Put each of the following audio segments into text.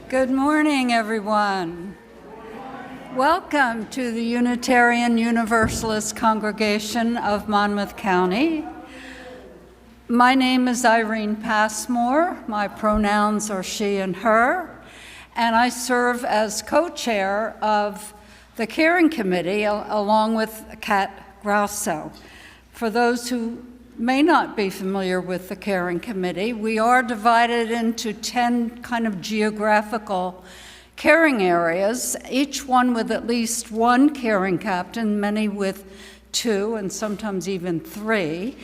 Good morning, everyone. Welcome to the Unitarian Universalist congregation of Monmouth County. My name is Irene Passmore. My pronouns are she and her, and I serve as co-chair of the Caring Committee along with Kat Grosso. For those who may not be familiar with the Caring Committee, we are divided into 10 kind of geographical caring areas, each one with at least one caring captain, many with 2 and sometimes even 3.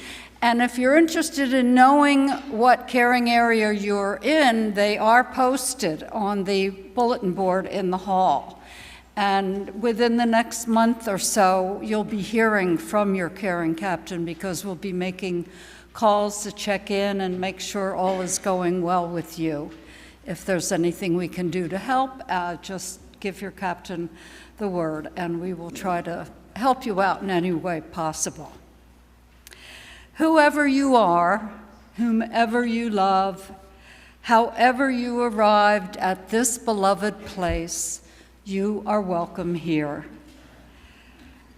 And if you're interested in knowing what caring area you're in, they are posted on the bulletin board in the hall. And within the next month or so, you'll be hearing from your caring captain because we'll be making calls to check in and make sure all is going well with you. If there's anything we can do to help, just give your captain the word, and we will try to help you out in any way possible. Whoever you are, whomever you love, however you arrived at this beloved place, you are welcome here.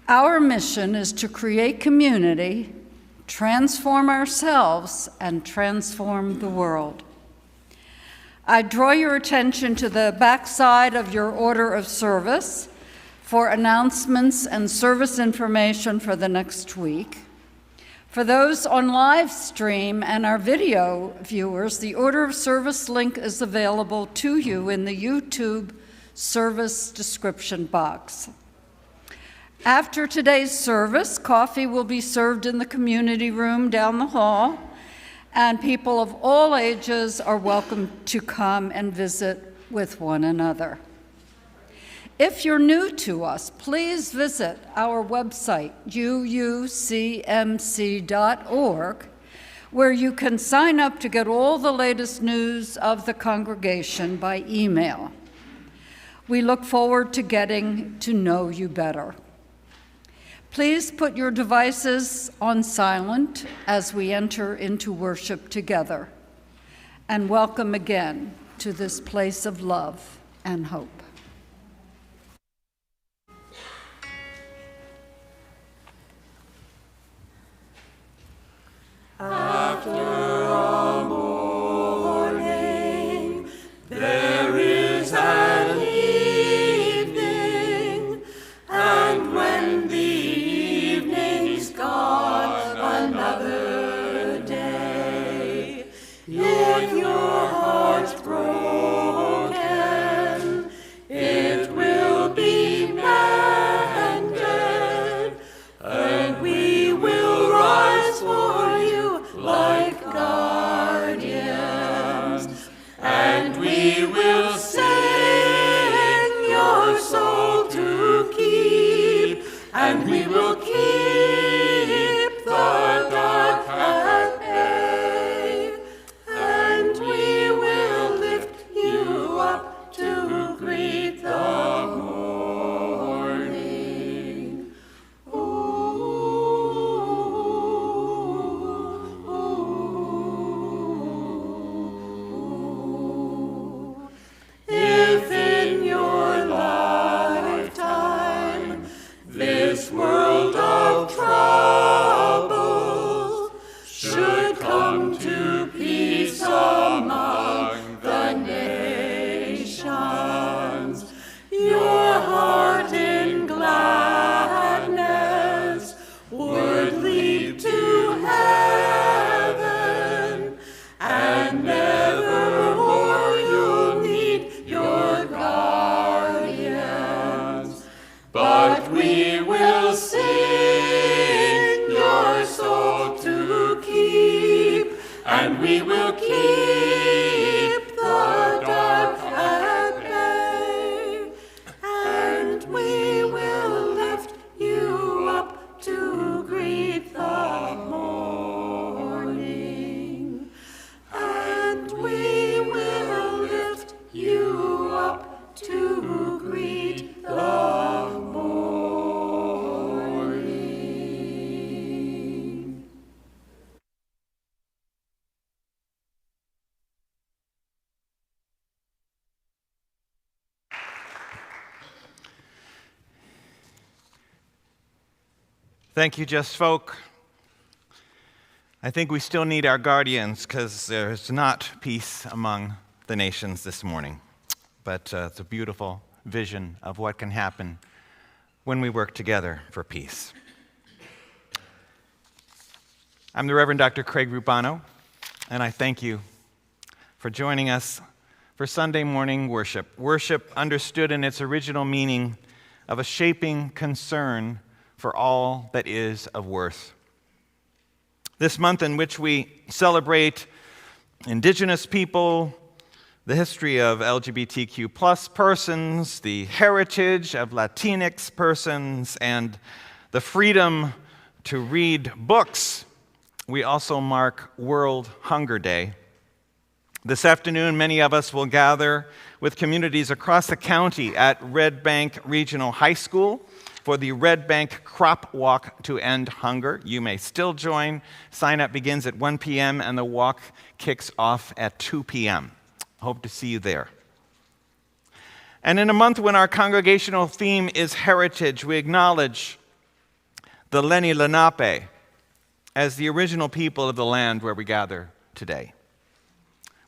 Our mission is to create community, transform ourselves, and transform the world. I draw your attention to the backside of your order of service for announcements and service information for the next week. For those on live stream and our video viewers, the order of service link is available to you in the YouTube service description box. After today's service, coffee will be served in the community room down the hall, and people of all ages are welcome to come and visit with one another. If you're new to us, please visit our website, UUCMC.org, where you can sign up to get all the latest news of the congregation by email. We look forward to getting to know you better. Please put your devices on silent as we enter into worship together. And welcome again to this place of love and hope. After a morning, there is an evening, and when the evening's gone, another day. If your heart's broken, it will be mended, and we will rise for you like guardians, and we will sing your soul to keep, and we will keep the dark at bay, and we will lift you up to greet the morning. If in your lifetime this world of troubles should come to peace among the nations, your heart in gladness would leap to heaven, and nevermore you'll need your guardians. But we will sing your soul to keep, and we will keep the dark at bay, and we will lift you up to greet the morning, and we will lift you up to greet the morning. Thank you, Just Folk. I think we still need our guardians because there's not peace among the nations this morning. But it's a beautiful vision of what can happen when we work together for peace. I'm the Reverend Dr. Craig Rubano, and I thank you for joining us for Sunday morning worship. Worship understood in its original meaning of a shaping concern for all that is of worth. This month in which we celebrate Indigenous people, the history of LGBTQ plus persons, the heritage of Latinx persons, and the freedom to read books, we also mark World Hunger Day. This afternoon, many of us will gather with communities across the county at Red Bank Regional High School for the Red Bank Crop Walk to End Hunger. You may still join. Sign-up begins at 1 p.m. and the walk kicks off at 2 p.m. Hope to see you there. And in a month when our congregational theme is heritage, we acknowledge the Lenni Lenape as the original people of the land where we gather today.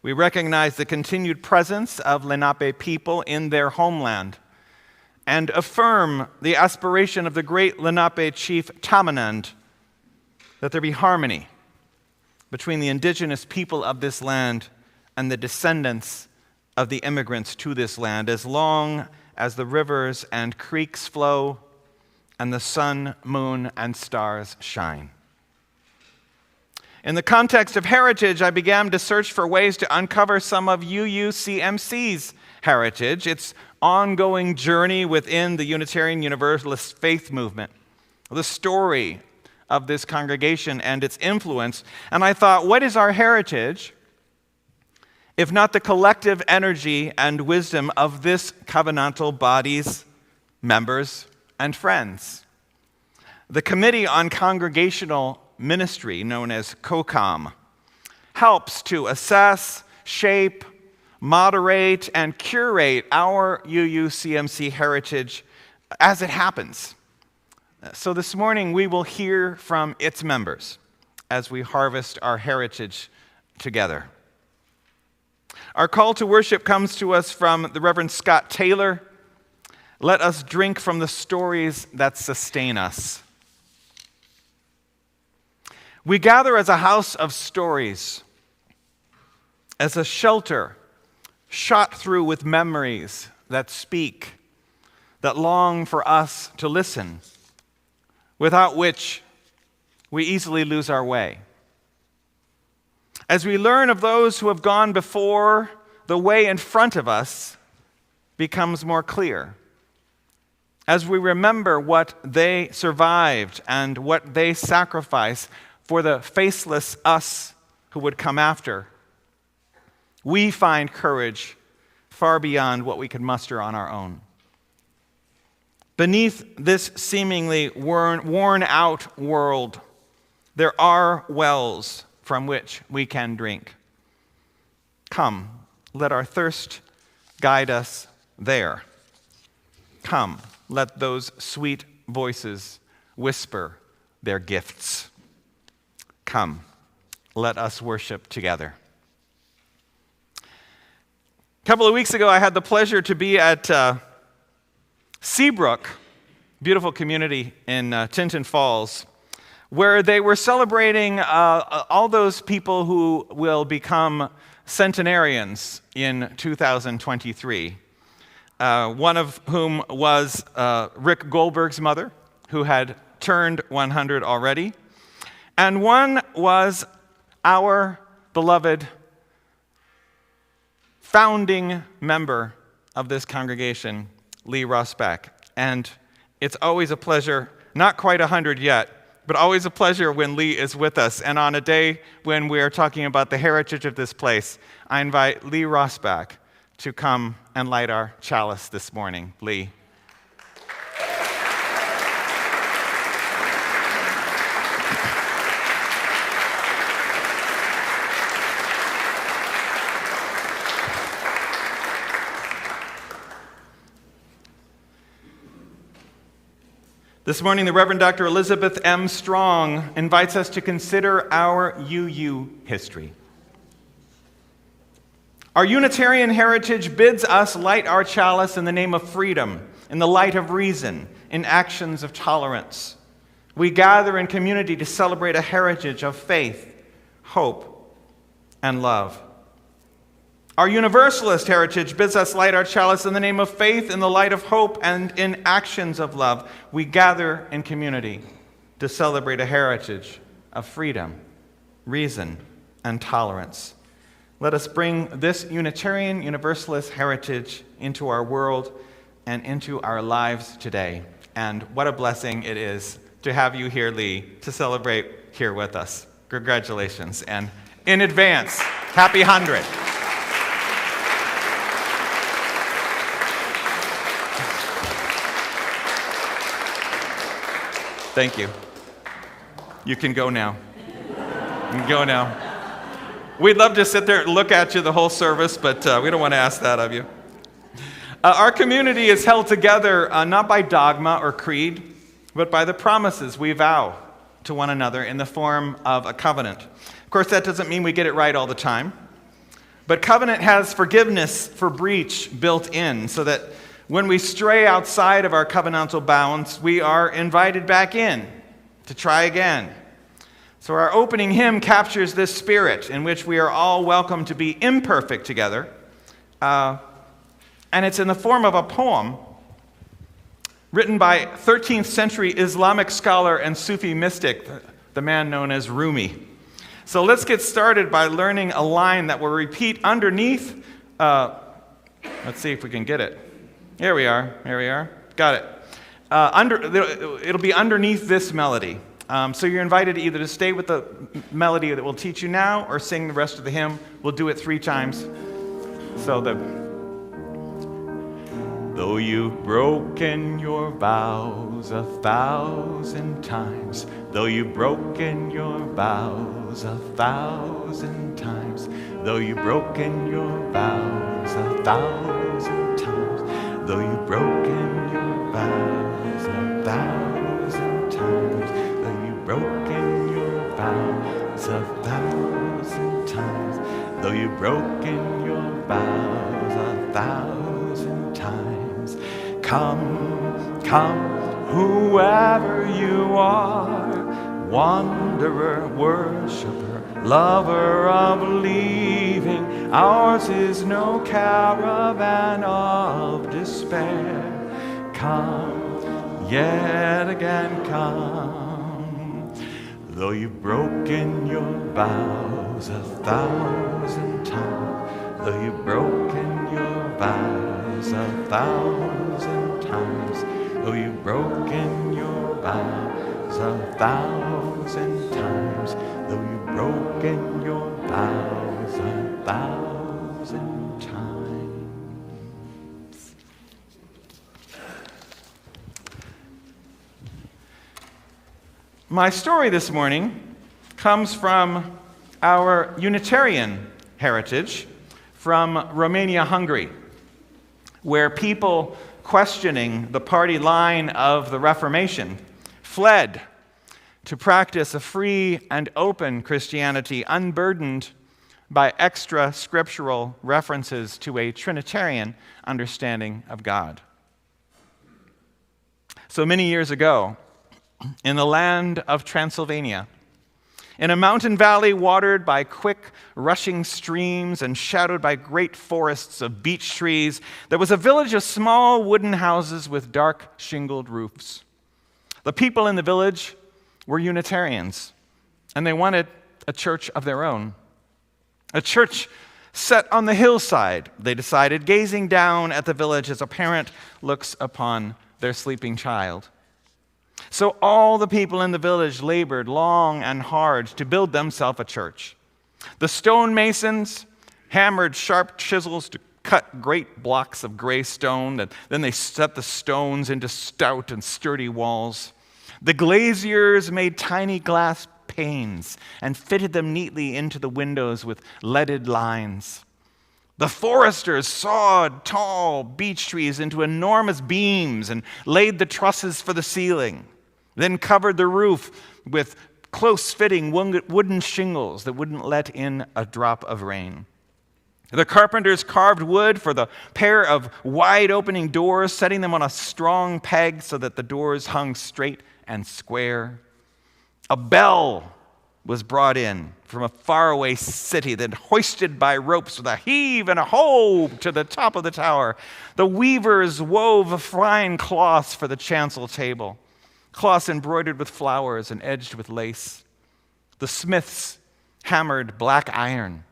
We recognize the continued presence of Lenape people in their homeland and affirm the aspiration of the great Lenape chief Tamanend that there be harmony between the indigenous people of this land and the descendants of the immigrants to this land, as long as the rivers and creeks flow and the sun, moon, and stars shine. In the context of heritage, I began to search for ways to uncover some of UUCMC's heritage, its ongoing journey within the Unitarian Universalist faith movement, the story of this congregation and its influence. And I thought, what is our heritage if not the collective energy and wisdom of this covenantal body's members and friends? The Committee on Congregational Ministry, known as CoCM, helps to assess, shape, moderate, and curate our UUCMC heritage as it happens. So this morning we will hear from its members as we harvest our heritage together. Our call to worship comes to us from the Reverend Scott Taylor. Let us drink from the stories that sustain us. We gather as a house of stories, as a shelter shot through with memories that speak, that long for us to listen, without which we easily lose our way. As we learn of those who have gone before, the way in front of us becomes more clear. As we remember what they survived and what they sacrificed for the faceless us who would come after, we find courage far beyond what we could muster on our own. Beneath this seemingly worn out world, there are wells from which we can drink. Come, let our thirst guide us there. Come, let those sweet voices whisper their gifts. Come, let us worship together. A couple of weeks ago, I had the pleasure to be at Seabrook, beautiful community in Tinton Falls, where they were celebrating all those people who will become centenarians in 2023. One of whom was Rick Goldberg's mother, who had turned 100 already. And one was our beloved founding member of this congregation, Lee Rosbach. And it's always a pleasure, not quite 100 yet, but always a pleasure when Lee is with us. And on a day when we are talking about the heritage of this place, I invite Lee Rosbach to come and light our chalice this morning. Lee. This morning, the Reverend Dr. Elizabeth M. Strong invites us to consider our UU history. Our Unitarian heritage bids us light our chalice in the name of freedom, in the light of reason, in actions of tolerance. We gather in community to celebrate a heritage of faith, hope, and love. Our Universalist heritage bids us light our chalice in the name of faith, in the light of hope, and in actions of love. We gather in community to celebrate a heritage of freedom, reason, and tolerance. Let us bring this Unitarian Universalist heritage into our world and into our lives today. And what a blessing it is to have you here, Lee, to celebrate here with us. Congratulations, and in advance, happy 100. Thank you. You can go now. You can go now. We'd love to sit there and look at you the whole service, but we don't want to ask that of you. Our community is held together not by dogma or creed, but by the promises we vow to one another in the form of a covenant. Of course, that doesn't mean we get it right all the time, but covenant has forgiveness for breach built in, so that when we stray outside of our covenantal bounds, we are invited back in to try again. So our opening hymn captures this spirit in which we are all welcome to be imperfect together. And it's in the form of a poem written by 13th century Islamic scholar and Sufi mystic, the man known as Rumi. So let's get started by learning a line that will repeat underneath. Let's see if we can get it. Here we are. Got it. It'll be underneath this melody. So you're invited either to stay with the melody that we'll teach you now or sing the rest of the hymn. We'll do it 3 times. Though you've broken your vows 1,000 times, though you've broken your vows 1,000 times, though you've broken your vows 1,000 times, though you've broken your vows 1,000 times, though you've broken your vows 1,000 times, though you've broken your vows 1,000 times, come, whoever you are, wanderer, worshiper, lover of leaving, ours is no caravan of despair. Come, yet again come, though you've broken your vows 1,000 times, though you've broken your vows 1,000 times, though you've broken your vows 1,000 times, though you've broken your vows 1,000 times. My story this morning comes from our Unitarian heritage from Romania, Hungary, where people questioning the party line of the Reformation fled to practice a free and open Christianity unburdened by extra scriptural references to a Trinitarian understanding of God. So many years ago, in the land of Transylvania, in a mountain valley watered by quick rushing streams and shadowed by great forests of beech trees, there was a village of small wooden houses with dark shingled roofs. The people in the village were Unitarians, and they wanted a church of their own. A church set on the hillside, they decided, gazing down at the village as a parent looks upon their sleeping child. So all the people in the village labored long and hard to build themselves a church. The stonemasons hammered sharp chisels to cut great blocks of gray stone, and then they set the stones into stout and sturdy walls. The glaziers made tiny glass panes and fitted them neatly into the windows with leaded lines. The foresters sawed tall beech trees into enormous beams and laid the trusses for the ceiling. then covered the roof with close-fitting wooden shingles that wouldn't let in a drop of rain. The carpenters carved wood for the pair of wide-opening doors, setting them on a strong peg so that the doors hung straight and square. A bell was brought in from a faraway city, then hoisted by ropes with a heave and a hoe to the top of the tower. The weavers wove fine cloths for the chancel table, cloths embroidered with flowers and edged with lace. The smiths hammered black iron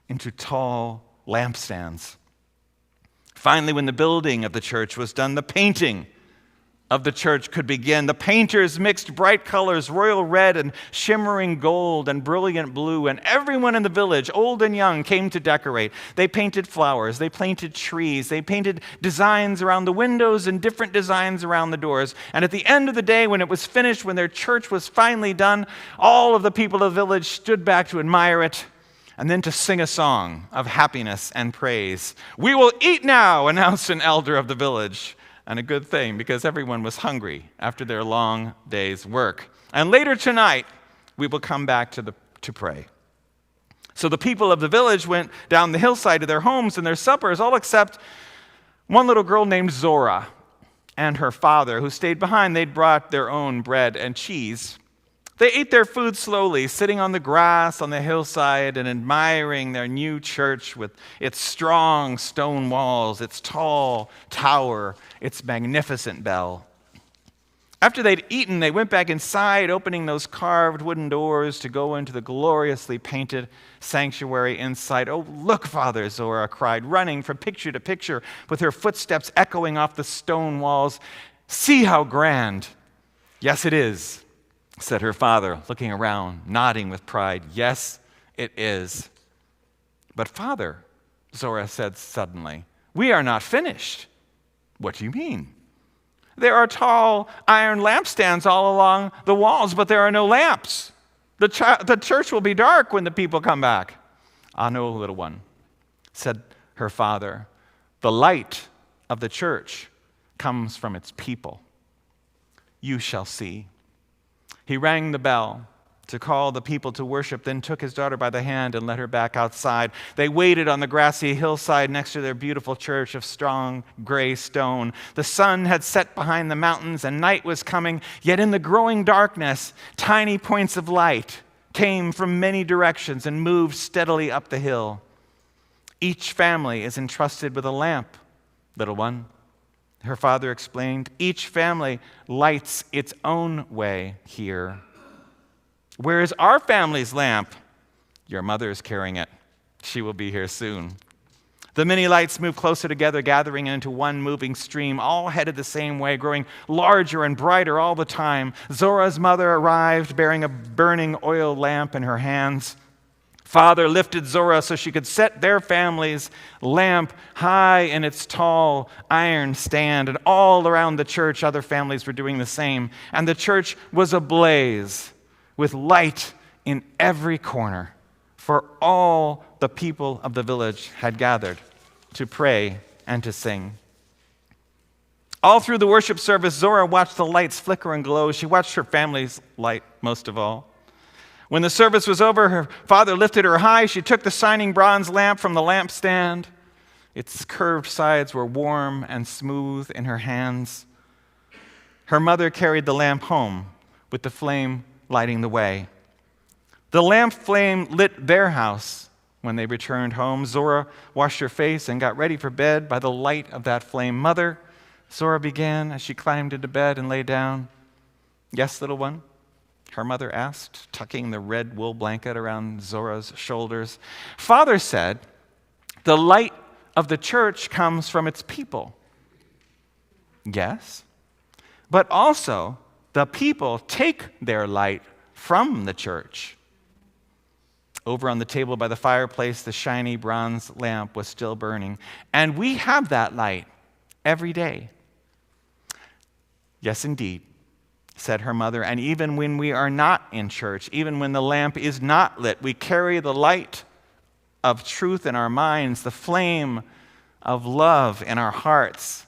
into tall lampstands. Finally, when the building of the church was done, the painting of the church could begin. The painters mixed bright colors, royal red and shimmering gold and brilliant blue, and everyone in the village, old and young, came to decorate. They painted flowers, they painted trees, they painted designs around the windows and different designs around the doors. And at the end of the day, when it was finished, when their church was finally done, all of the people of the village stood back to admire it and then to sing a song of happiness and praise. "We will eat now," announced an elder of the village. And a good thing, because everyone was hungry after their long day's work. And later tonight, we will come back to pray. So the people of the village went down the hillside to their homes and their suppers, all except one little girl named Zora and her father, who stayed behind. They'd brought their own bread and cheese. They ate their food slowly, sitting on the grass on the hillside and admiring their new church with its strong stone walls, its tall tower, its magnificent bell. After they'd eaten, they went back inside, opening those carved wooden doors to go into the gloriously painted sanctuary inside. "Oh, look, Father," Zora cried, running from picture to picture with her footsteps echoing off the stone walls. "See how grand." "Yes, it is," said her father, looking around, nodding with pride. "Yes, it is." "But Father," Zora said suddenly, "we are not finished." "What do you mean?" "There are tall iron lampstands all along the walls, but there are no lamps. The church will be dark when the people come back." "Ah, no, little one," said her father. "The light of the church comes from its people. You shall see." He rang the bell to call the people to worship, then took his daughter by the hand and led her back outside. They waited on the grassy hillside next to their beautiful church of strong gray stone. The sun had set behind the mountains and night was coming, yet in the growing darkness, tiny points of light came from many directions and moved steadily up the hill. "Each family is entrusted with a lamp, little one," her father explained. "Each family lights its own way here." "Where is our family's lamp?" "Your mother is carrying it. She will be here soon." The many lights moved closer together, gathering into one moving stream, all headed the same way, growing larger and brighter all the time. Zora's mother arrived, bearing a burning oil lamp in her hands. Father lifted Zora so she could set their family's lamp high in its tall iron stand, and all around the church, other families were doing the same. And the church was ablaze with light in every corner, for all the people of the village had gathered to pray and to sing. All through the worship service, Zora watched the lights flicker and glow. She watched her family's light most of all. When the service was over, her father lifted her high. She took the shining bronze lamp from the lampstand. Its curved sides were warm and smooth in her hands. Her mother carried the lamp home, with the flame lighting the way. The lamp flame lit their house when they returned home. Zora washed her face and got ready for bed by the light of that flame. "Mother," Zora began as she climbed into bed and lay down. "Yes, little one?" her mother asked, tucking the red wool blanket around Zora's shoulders. "Father said, the light of the church comes from its people." "Yes, but also the people take their light from the church." Over on the table by the fireplace, the shiny bronze lamp was still burning. "And we have that light every day." "Yes, indeed," said her mother, "and even when we are not in church, even when the lamp is not lit, we carry the light of truth in our minds, the flame of love in our hearts,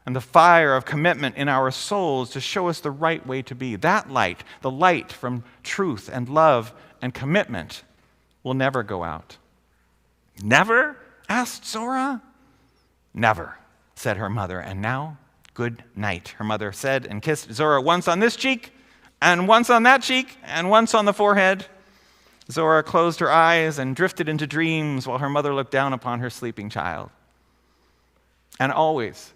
and the fire of commitment in our souls to show us the right way to be. That light, the light from truth and love and commitment, will never go out. Never? Asked Zora. Never, said her mother. And now, good night, her mother said, and kissed Zora once on this cheek, and once on that cheek, and once on the forehead. Zora closed her eyes and drifted into dreams while her mother looked down upon her sleeping child. And always,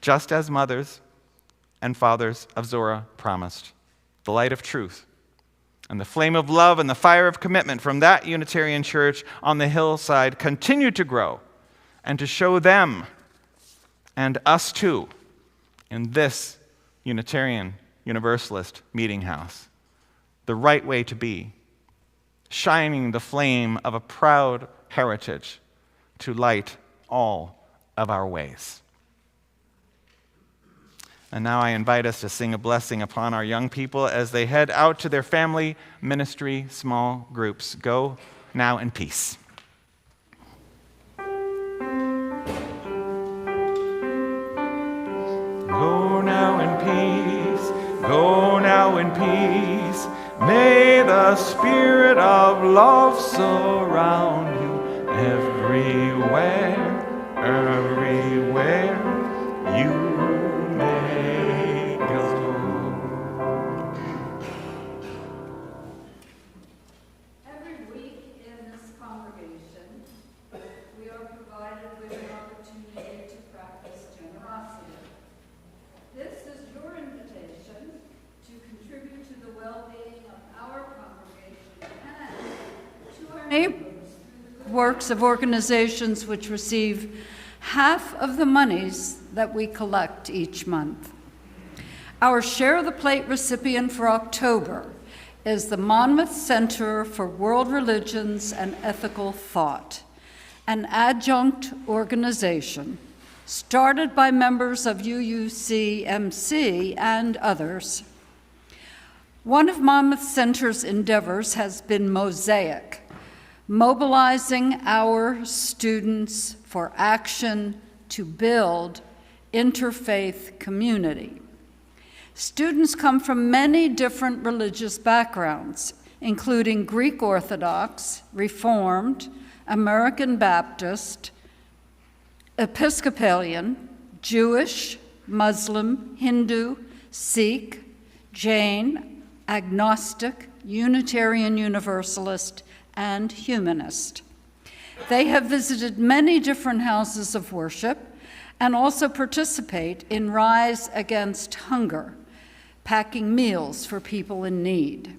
just as mothers and fathers of Zora promised, the light of truth and the flame of love and the fire of commitment from that Unitarian church on the hillside continued to grow and to show them and us too in this Unitarian Universalist meeting house the right way to be, shining the flame of a proud heritage to light all of our ways. And now I invite us to sing a blessing upon our young people as they head out to their family ministry small groups. Go now in peace. Go now in peace. Go now in peace. May the spirit of love surround you everywhere, everywhere you may go. Every week in this congregation, we are provided with an opportunity to practice generosity. This is your invitation to contribute to the well-being of our congregation and to our neighbors through the works of organizations which receive half of the monies that we collect each month. Our Share the Plate recipient for October is the Monmouth Center for World Religions and Ethical Thought, an adjunct organization started by members of UUCMC and others. One of Monmouth Center's endeavors has been Mosaic, mobilizing our students for action to build interfaith community. Students come from many different religious backgrounds, including Greek Orthodox, Reformed, American Baptist, Episcopalian, Jewish, Muslim, Hindu, Sikh, Jain, agnostic, Unitarian Universalist, and humanist. They have visited many different houses of worship and also participate in Rise Against Hunger, packing meals for people in need.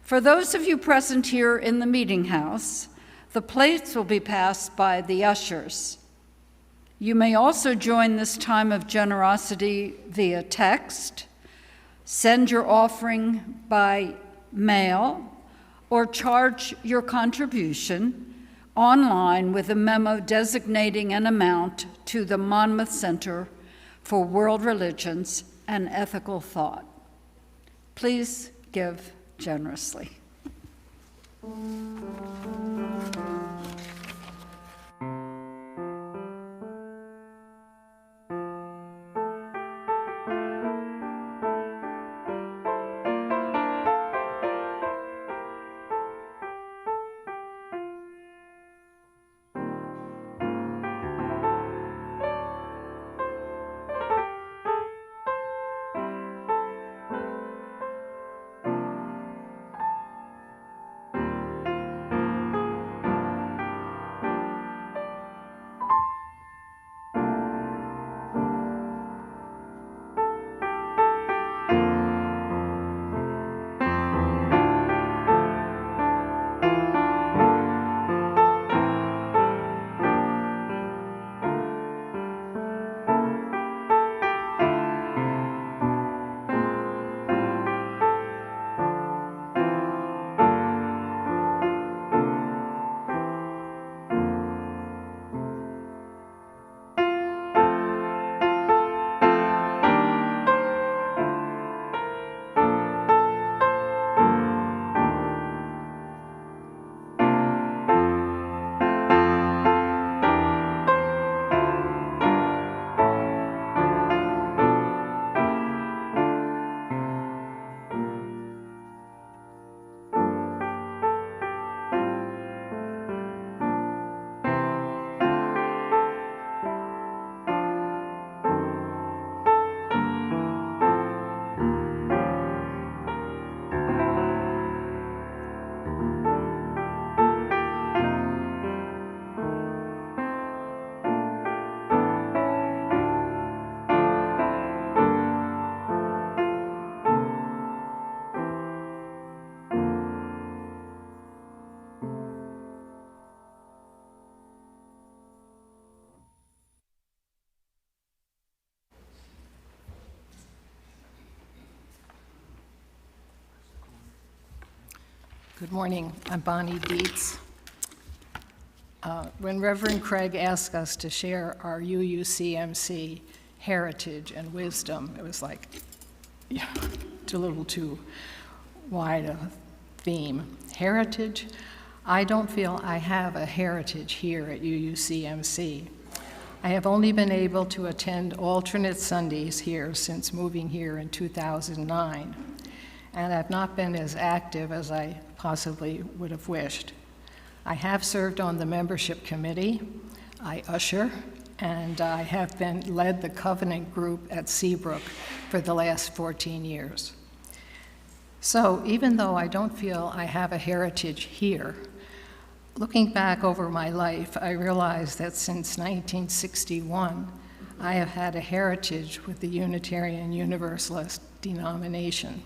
For those of you present here in the meeting house, the plates will be passed by the ushers. You may also join this time of generosity via text, send your offering by mail, or charge your contribution online with a memo designating an amount to the Monmouth Center for World Religions and Ethical Thought. Please give generously. Good morning. I'm Bonnie Dietz. When Reverend Craig asked us to share our UUCMC heritage and wisdom, it was like, a little too wide a theme. Heritage? I don't feel I have a heritage here at UUCMC. I have only been able to attend alternate Sundays here since moving here in 2009, and I've not been as active as I possibly would have wished. I have served on the membership committee, I usher, and I have led the covenant group at Seabrook for the last 14 years. So even though I don't feel I have a heritage here, looking back over my life, I realize that since 1961, I have had a heritage with the Unitarian Universalist denomination,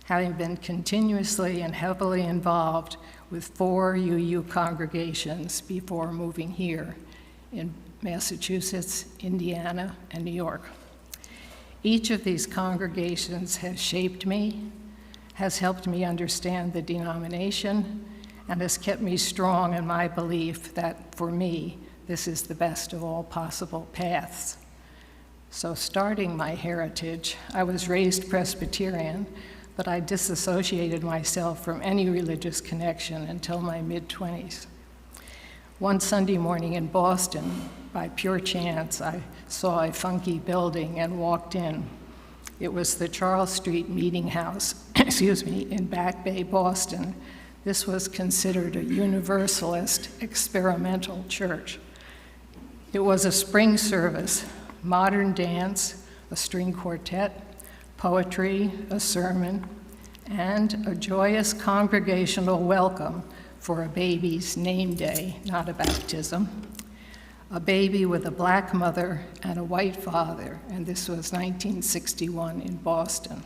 having been continuously and heavily involved with 4 UU congregations before moving here in Massachusetts, Indiana, and New York. Each of these congregations has shaped me, has helped me understand the denomination, and has kept me strong in my belief that, for me, this is the best of all possible paths. So starting my heritage, I was raised Presbyterian, but I disassociated myself from any religious connection until my mid-20s. One Sunday morning in Boston, by pure chance, I saw a funky building and walked in. It was the Charles Street Meeting House, in Back Bay, Boston. This was considered a Universalist experimental church. It was a spring service, modern dance, a string quartet, poetry, a sermon, and a joyous congregational welcome for a baby's name day, not a baptism. A baby with a black mother and a white father, and this was 1961 in Boston.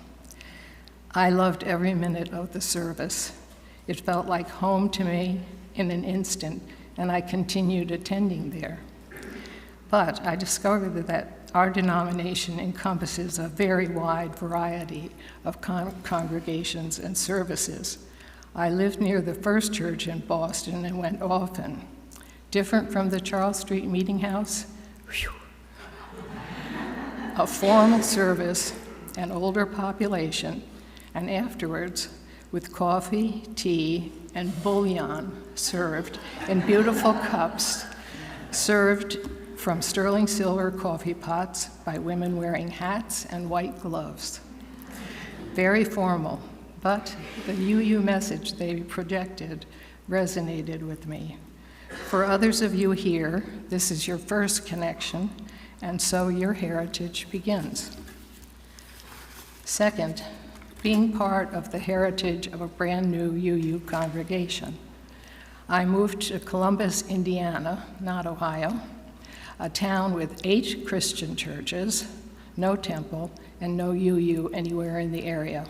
I loved every minute of the service. It felt like home to me in an instant, and I continued attending there. But I discovered that our denomination encompasses a very wide variety of congregations and services. I lived near the First Church in Boston and went often. Different from the Charles Street Meeting House, a formal service, an older population, and afterwards, with coffee, tea, and bouillon served in beautiful cups, served from sterling silver coffee pots by women wearing hats and white gloves. Very formal, but the UU message they projected resonated with me. For others of you here, this is your first connection, and so your heritage begins. Second, being part of the heritage of a brand new UU congregation. I moved to Columbus, Indiana, not Ohio, a town with 8 Christian churches, no temple, and no UU anywhere in the area.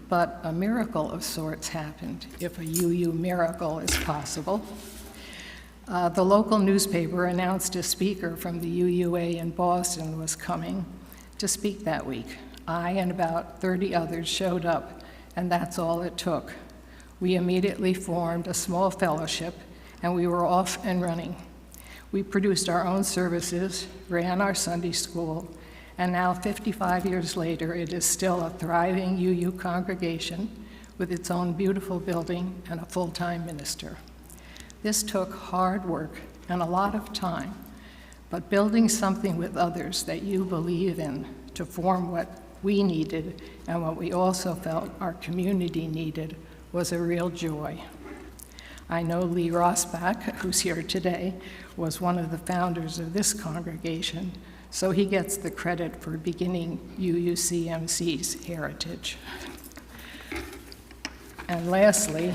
But a miracle of sorts happened, if a UU miracle is possible. The local newspaper announced a speaker from the UUA in Boston was coming to speak that week. I and about 30 others showed up, and that's all it took. We immediately formed a small fellowship, and we were off and running. We produced our own services, ran our Sunday school, and now 55 years later, it is still a thriving UU congregation with its own beautiful building and a full-time minister. This took hard work and a lot of time, but building something with others that you believe in to form what we needed and what we also felt our community needed was a real joy. I know Lee Rosbach, who's here today, was one of the founders of this congregation, so he gets the credit for beginning UUCMC's heritage. And lastly,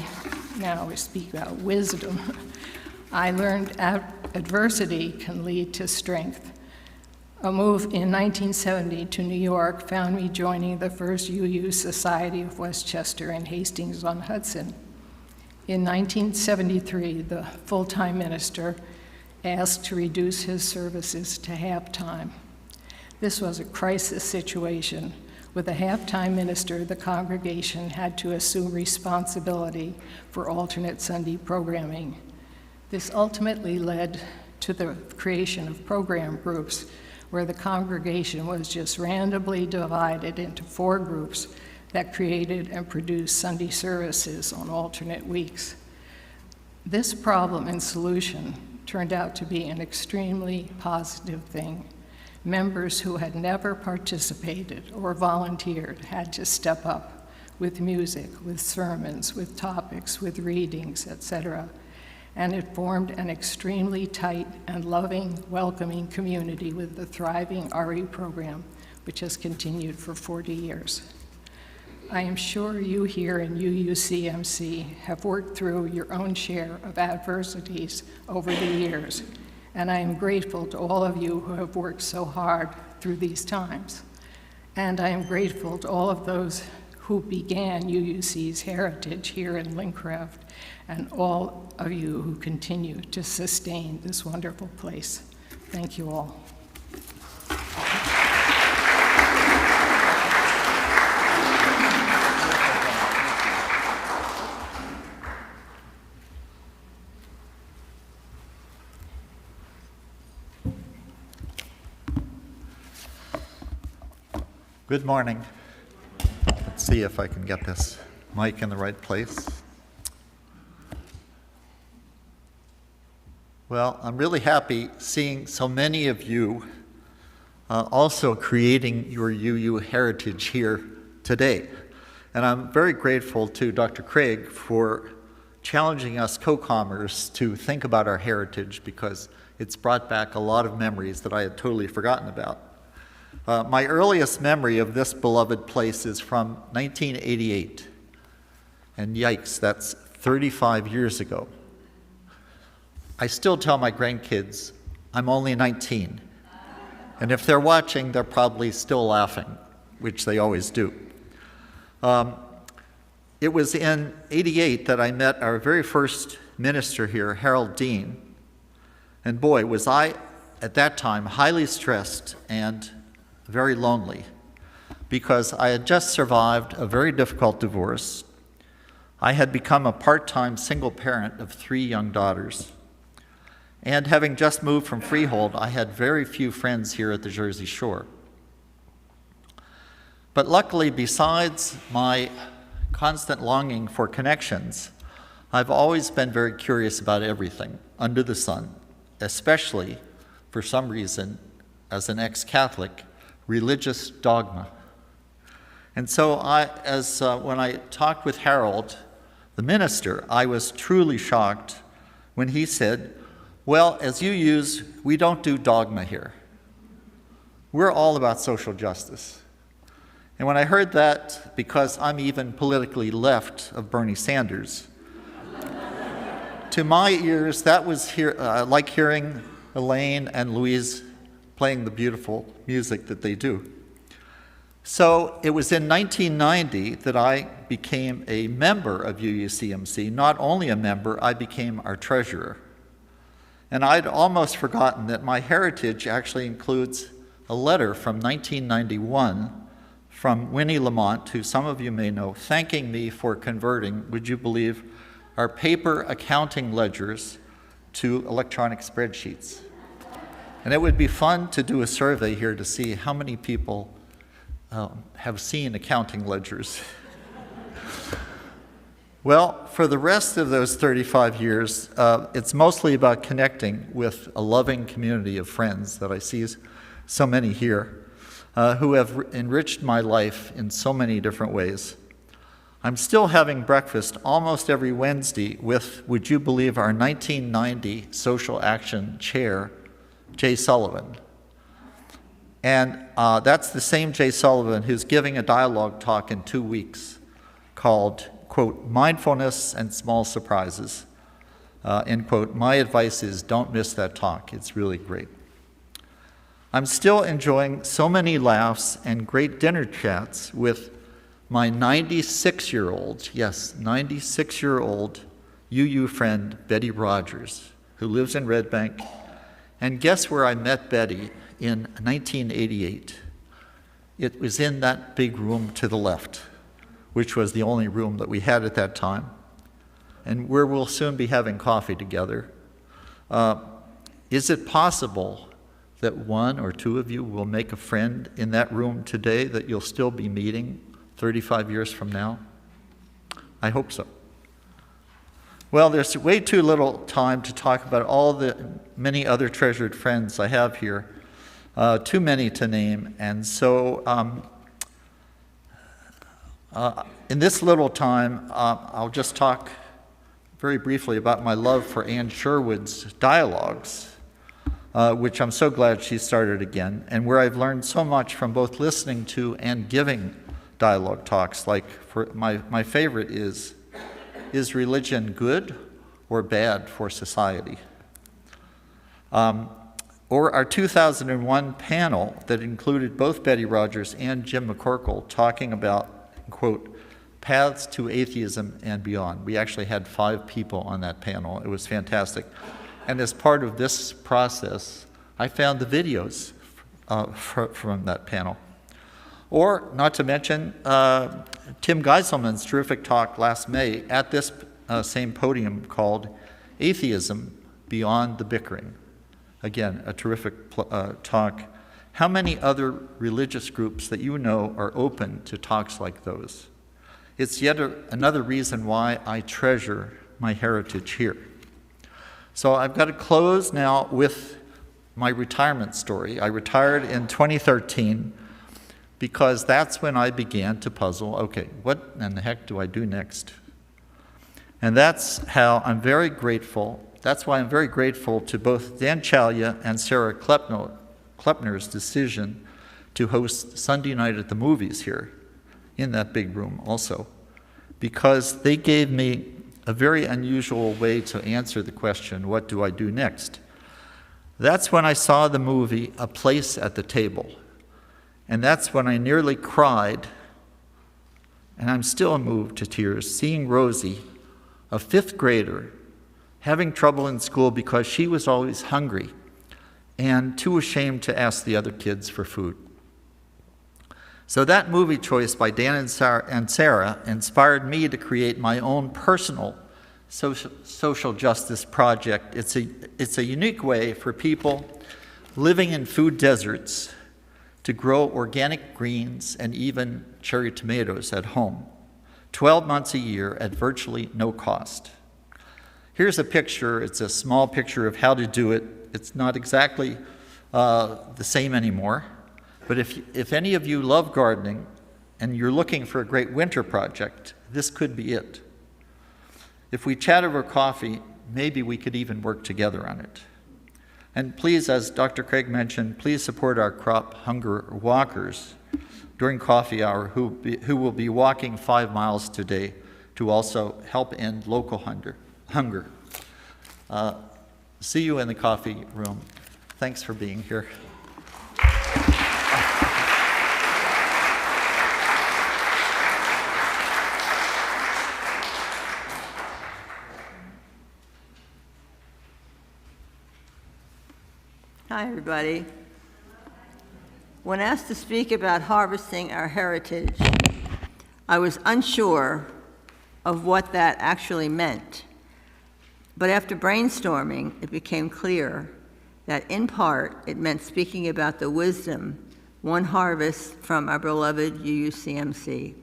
now we speak about wisdom. I learned adversity can lead to strength. A move in 1970 to New York found me joining the first UU Society of Westchester in Hastings-on-Hudson. In 1973, the full-time minister asked to reduce his services to half-time. This was a crisis situation With a half-time minister, the congregation had to assume responsibility for alternate Sunday programming. This ultimately led to the creation of program groups where the congregation was just randomly divided into 4 groups that created and produced Sunday services on alternate weeks. This problem and solution turned out to be an extremely positive thing. Members who had never participated or volunteered had to step up with music, with sermons, with topics, with readings, etc. And it formed an extremely tight and loving, welcoming community with the thriving RE program, which has continued for 40 years. I am sure you here in UUCMC have worked through your own share of adversities over the years, and I am grateful to all of you who have worked so hard through these times. And I am grateful to all of those who began UUC's heritage here in Lincraft, and all of you who continue to sustain this wonderful place. Thank you all. Good morning. Let's see if I can get this mic in the right place. Well, I'm really happy seeing so many of you also creating your UU heritage here today. And I'm very grateful to Dr. Craig for challenging us co-commers to think about our heritage, because it's brought back a lot of memories that I had totally forgotten about. My earliest memory of this beloved place is from 1988. And yikes, that's 35 years ago. I still tell my grandkids, I'm only 19. And if they're watching, they're probably still laughing, which they always do. It was in '88 that I met our very first minister here, Harold Dean. And boy, was I, at that time, highly stressed and very lonely, because I had just survived a very difficult divorce. I had become a part-time single parent of 3 young daughters. And having just moved from Freehold, I had very few friends here at the Jersey Shore. But luckily, besides my constant longing for connections, I've always been very curious about everything under the sun, especially, for some reason, as an ex-Catholic, religious dogma. And so when I talked with Harold, the minister, I was truly shocked when he said, well, as UUs, we don't do dogma here. We're all about social justice. And when I heard that, because I'm even politically left of Bernie Sanders, to my ears, that was like hearing Elaine and Louise playing the beautiful music that they do. So it was in 1990 that I became a member of UUCMC. Not only a member, I became our treasurer. And I'd almost forgotten that my heritage actually includes a letter from 1991 from Winnie Lamont, who some of you may know, thanking me for converting, would you believe, our paper accounting ledgers to electronic spreadsheets. And it would be fun to do a survey here to see how many people have seen accounting ledgers. Well, for the rest of those 35 years, it's mostly about connecting with a loving community of friends that I see so many here, who have enriched my life in so many different ways. I'm still having breakfast almost every Wednesday with, would you believe, our 1990 social action chair, Jay Sullivan. And that's the same Jay Sullivan who's giving a dialogue talk in 2 weeks called, quote, Mindfulness and Small Surprises, end quote. My advice is don't miss that talk. It's really great. I'm still enjoying so many laughs and great dinner chats with my 96-year-old, yes, 96-year-old UU friend, Betty Rogers, who lives in Red Bank. And guess where I met Betty in 1988? It was in that big room to the left, which was the only room that we had at that time, and where we'll soon be having coffee together. Is it possible that one or two of you will make a friend in that room today that you'll still be meeting 35 years from now? I hope so. Well, there's way too little time to talk about all the many other treasured friends I have here, too many to name, and so in this little time, I'll just talk very briefly about my love for Ann Sherwood's dialogues, which I'm so glad she started again, and where I've learned so much from both listening to and giving dialogue talks. Like, for my favorite is religion good or bad for society? Or our 2001 panel that included both Betty Rogers and Jim McCorkle talking about, quote, paths to atheism and beyond. We actually had 5 people on that panel. It was fantastic. And as part of this process, I found the videos from that panel. Or, not to mention, Tim Geiselman's terrific talk last May at this same podium called Atheism Beyond the Bickering. Again, a terrific talk. How many other religious groups that you know are open to talks like those? It's yet another reason why I treasure my heritage here. So I've got to close now with my retirement story. I retired in 2013 because that's when I began to puzzle, okay, what in the heck do I do next? And that's how I'm very grateful. That's why I'm very grateful to both Dan Chalya and Sarah Klepner's decision to host Sunday night at the movies here in that big room also, because they gave me a very unusual way to answer the question, what do I do next? That's when I saw the movie A Place at the Table. And that's when I nearly cried, and I'm still moved to tears, seeing Rosie, a 5th grader, having trouble in school because she was always hungry and too ashamed to ask the other kids for food. So that movie choice by Dan and Sarah inspired me to create my own personal social justice project. It's a unique way for people living in food deserts to grow organic greens and even cherry tomatoes at home, 12 months a year at virtually no cost. Here's a picture. It's a small picture of how to do it. It's not exactly the same anymore, but if any of you love gardening and you're looking for a great winter project, this could be it. If we chat over coffee, maybe we could even work together on it. And please, as Dr. Craig mentioned, please support our crop hunger walkers during coffee hour who will be walking 5 miles today to also help end local hunger. See you in the coffee room. Thanks for being here. Hi, everybody. When asked to speak about harvesting our heritage, I was unsure of what that actually meant. But after brainstorming, it became clear that in part it meant speaking about the wisdom one harvests from our beloved UUCMC.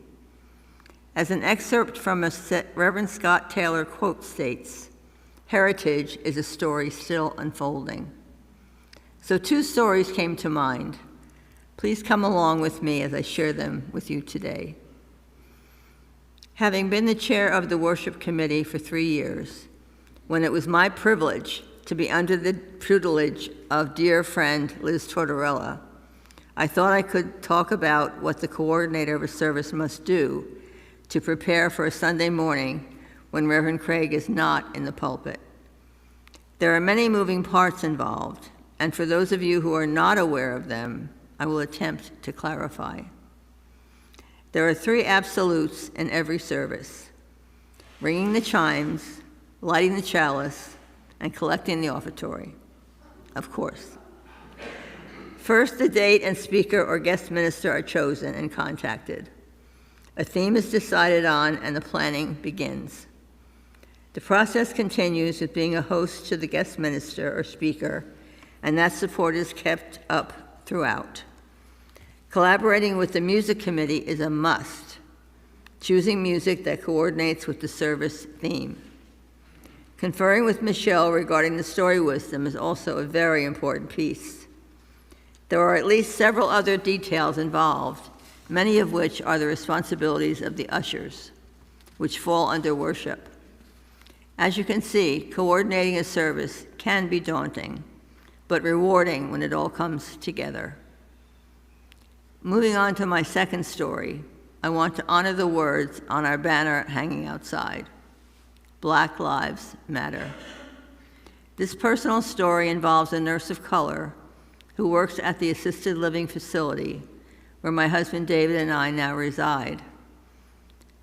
As an excerpt from a Reverend Scott Taylor quote states, "Heritage is a story still unfolding." So 2 stories came to mind. Please come along with me as I share them with you today. Having been the chair of the worship committee for 3 years, when it was my privilege to be under the tutelage of dear friend Liz Tortorella, I thought I could talk about what the coordinator of a service must do to prepare for a Sunday morning when Reverend Craig is not in the pulpit. There are many moving parts involved, and for those of you who are not aware of them, I will attempt to clarify. There are 3 absolutes in every service: ringing the chimes, lighting the chalice, and collecting the offertory, of course. First, the date and speaker or guest minister are chosen and contacted. A theme is decided on, and the planning begins. The process continues with being a host to the guest minister or speaker, and that support is kept up throughout. Collaborating with the music committee is a must, choosing music that coordinates with the service theme. Conferring with Michelle regarding the story wisdom is also a very important piece. There are at least several other details involved, many of which are the responsibilities of the ushers, which fall under worship. As you can see, coordinating a service can be daunting, but rewarding when it all comes together. Moving on to my second story, I want to honor the words on our banner hanging outside. Black Lives Matter. This personal story involves a nurse of color who works at the assisted living facility where my husband David and I now reside.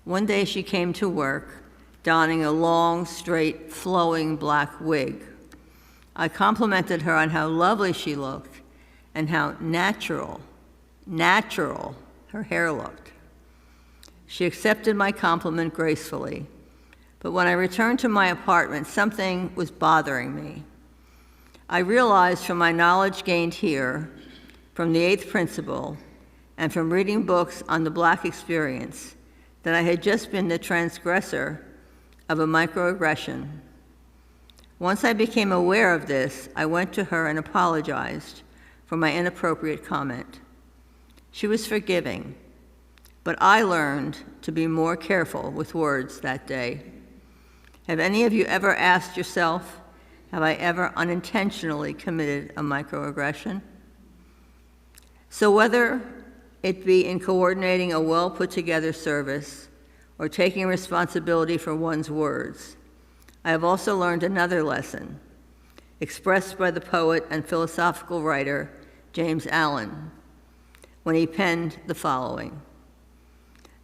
One day she came to work donning a long, straight, flowing black wig. I complimented her on how lovely she looked and how natural her hair looked. She accepted my compliment gracefully, but when I returned to my apartment, something was bothering me. I realized from my knowledge gained here, from the 8th principle, and from reading books on the Black experience, that I had just been the transgressor of a microaggression. Once I became aware of this, I went to her and apologized for my inappropriate comment. She was forgiving, but I learned to be more careful with words that day. Have any of you ever asked yourself, have I ever unintentionally committed a microaggression? So whether it be in coordinating a well put together service or taking responsibility for one's words, I have also learned another lesson, expressed by the poet and philosophical writer James Allen, when he penned the following: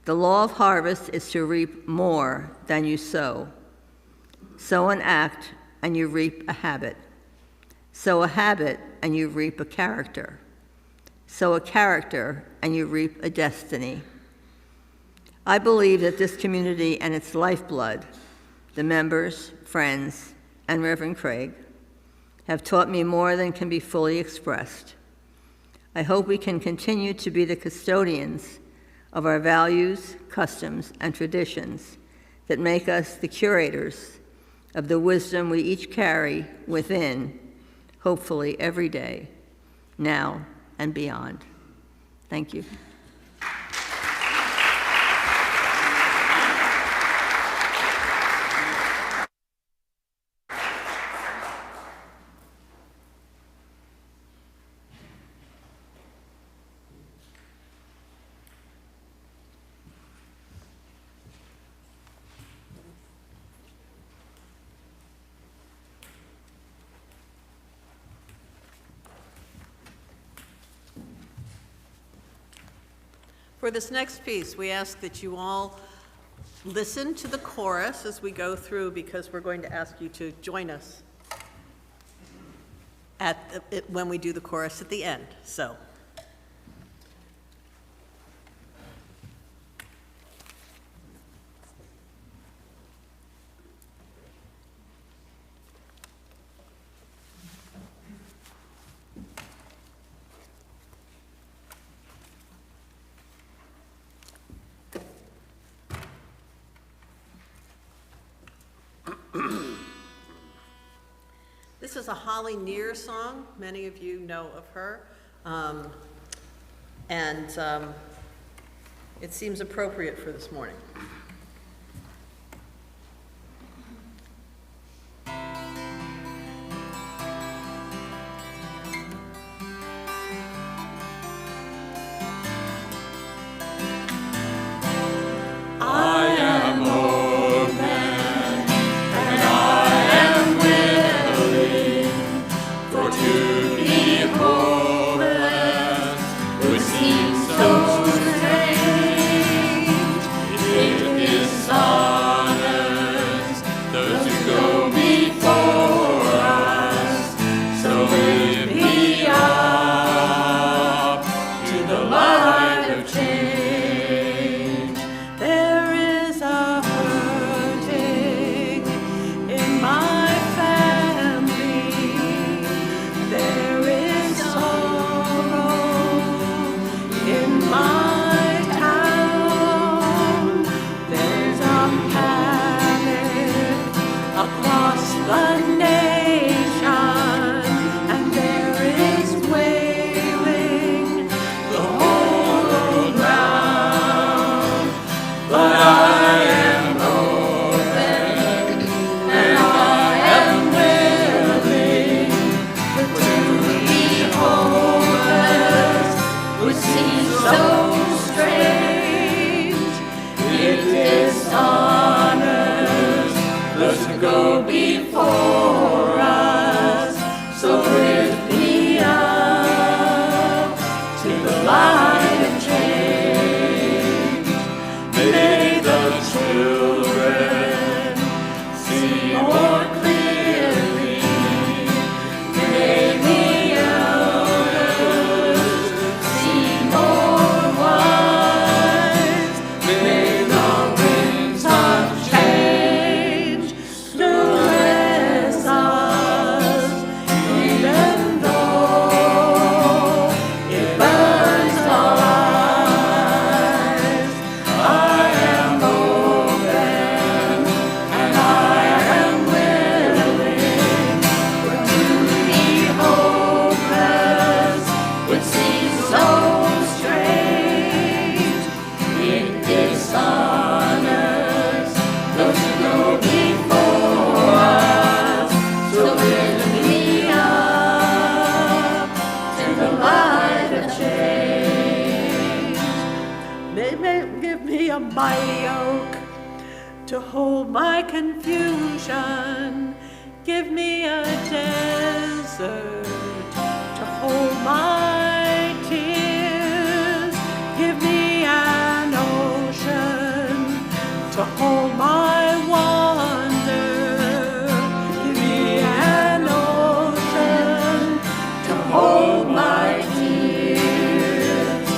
"The law of harvest is to reap more than you sow. Sow an act, and you reap a habit. Sow a habit, and you reap a character. Sow a character, and you reap a destiny." I believe that this community and its lifeblood, the members, friends, and Reverend Craig, have taught me more than can be fully expressed. I hope we can continue to be the custodians of our values, customs, and traditions that make us the curators of the wisdom we each carry within, hopefully every day, now and beyond. Thank you. For this next piece, we ask that you all listen to the chorus as we go through, because we're going to ask you to join us when we do the chorus at the end. So. This is a Holly Near song. Many of you know of her. It seems appropriate for this morning. It to hold my confusion. Give me a desert to hold my tears. Give me an ocean to hold my wonder. Give me an ocean to hold my tears.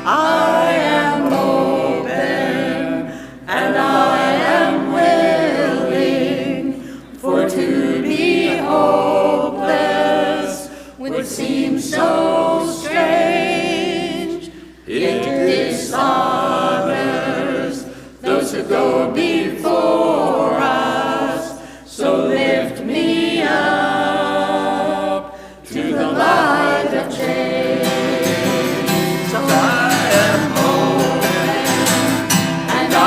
I am open and I am willing, for to be hopeless would seem so strange. It dishonors those who go before us, so lift me up to the light of change. So I am open and I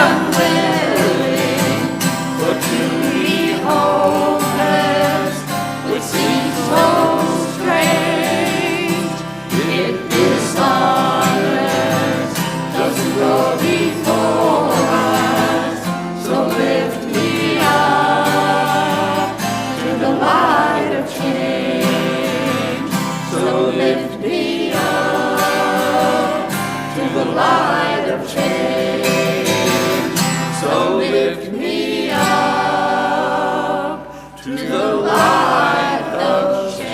am willing, for to be hopeless would seem so strange. It dishonors those who go before us, so lift me up to the light of change. So lift me up to the light of change. So lift me up to the light of change.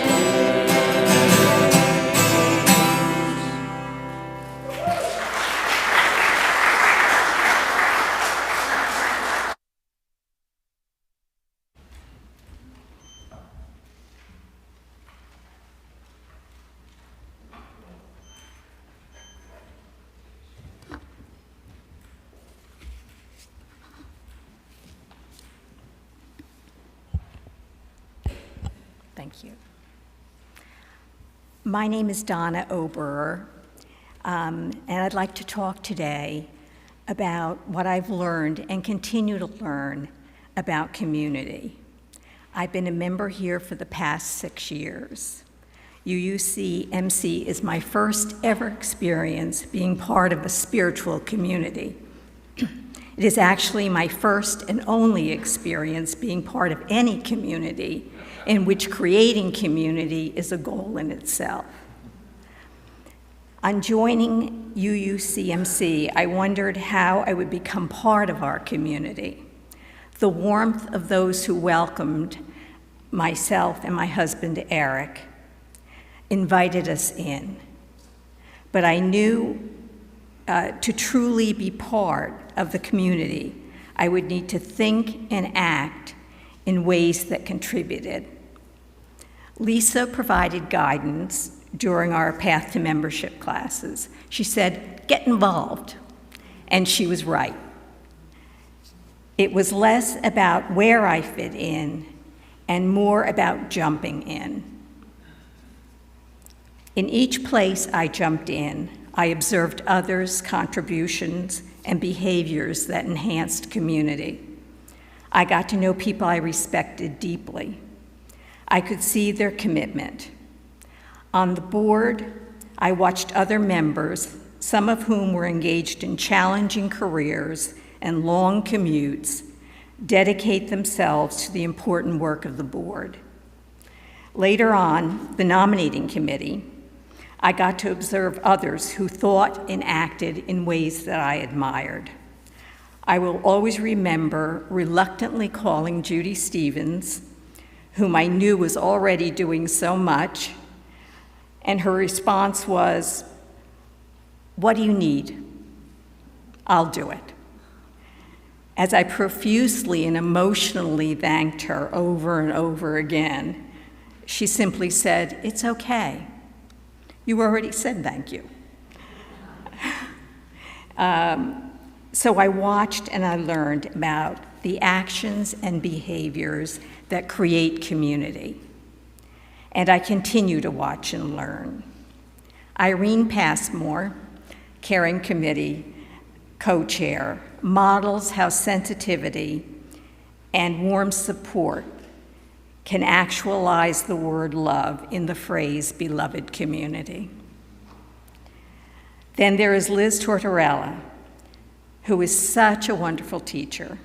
Thank you. My name is Donna Oberer, and I'd like to talk today about what I've learned and continue to learn about community. I've been a member here for the past 6 years. UUCMC is my first ever experience being part of a spiritual community. It is actually my first and only experience being part of any community in which creating community is a goal in itself. On joining UUCMC, I wondered how I would become part of our community. The warmth of those who welcomed myself and my husband, Eric, invited us in. But I knew to truly be part of the community, I would need to think and act in ways that contributed. Lisa provided guidance during our Path to Membership classes. She said, get involved, and she was right. It was less about where I fit in and more about jumping in. In each place I jumped in, I observed others' contributions and behaviors that enhanced community. I got to know people I respected deeply. I could see their commitment. On the board, I watched other members, some of whom were engaged in challenging careers and long commutes, dedicate themselves to the important work of the board. Later on, the nominating committee, I got to observe others who thought and acted in ways that I admired. I will always remember reluctantly calling Judy Stevens, whom I knew was already doing so much, and her response was, "What do you need? I'll do it." As I profusely and emotionally thanked her over and over again, she simply said, "It's okay. You already said thank you." So I watched and I learned about the actions and behaviors that create community. And I continue to watch and learn. Irene Passmore, Caring Committee co-chair, models how sensitivity and warm support can actualize the word love in the phrase beloved community. Then there is Liz Tortorella, who is such a wonderful teacher.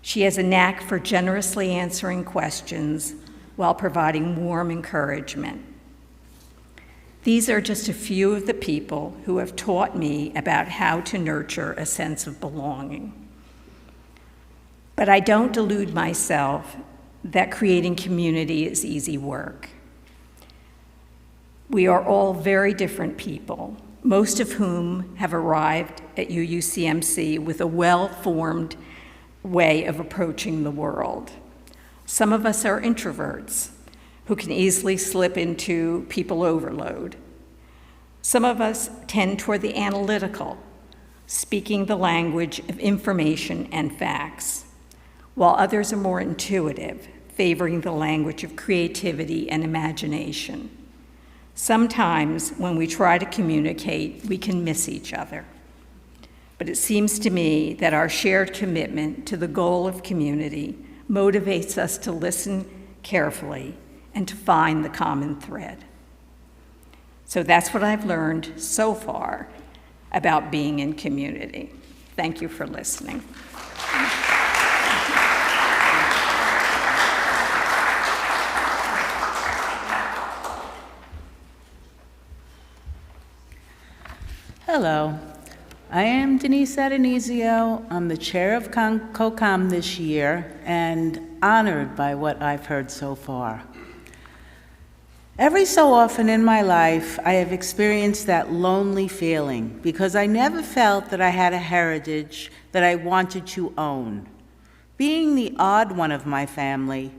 She has a knack for generously answering questions while providing warm encouragement. These are just a few of the people who have taught me about how to nurture a sense of belonging. But I don't delude myself that creating community is easy work. We are all very different people, most of whom have arrived at UUCMC with a well-formed way of approaching the world. Some of us are introverts who can easily slip into people overload. Some of us tend toward the analytical, speaking the language of information and facts, while others are more intuitive, favoring the language of creativity and imagination. Sometimes when we try to communicate, we can miss each other. But it seems to me that our shared commitment to the goal of community motivates us to listen carefully and to find the common thread. So that's what I've learned so far about being in community. Thank you for listening. Hello, I am Denise Addonisio. I'm the chair of CoCM this year and honored by what I've heard so far. Every so often in my life, I have experienced that lonely feeling because I never felt that I had a heritage that I wanted to own. Being the odd one of my family,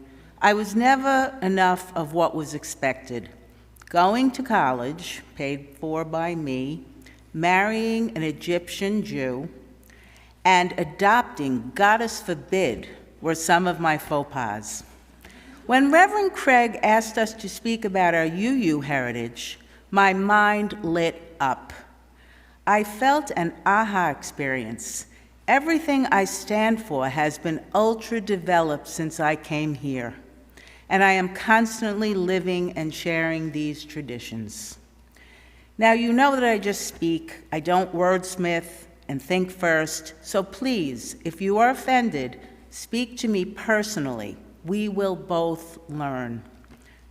I was never enough of what was expected. Going to college, paid for by me, marrying an Egyptian Jew, and adopting, goddess forbid, were some of my faux pas. When Reverend Craig asked us to speak about our UU heritage, my mind lit up. I felt an aha experience. Everything I stand for has been ultra-developed since I came here, and I am constantly living and sharing these traditions. Now, you know that I just speak. I don't wordsmith and think first. So please, if you are offended, speak to me personally. We will both learn.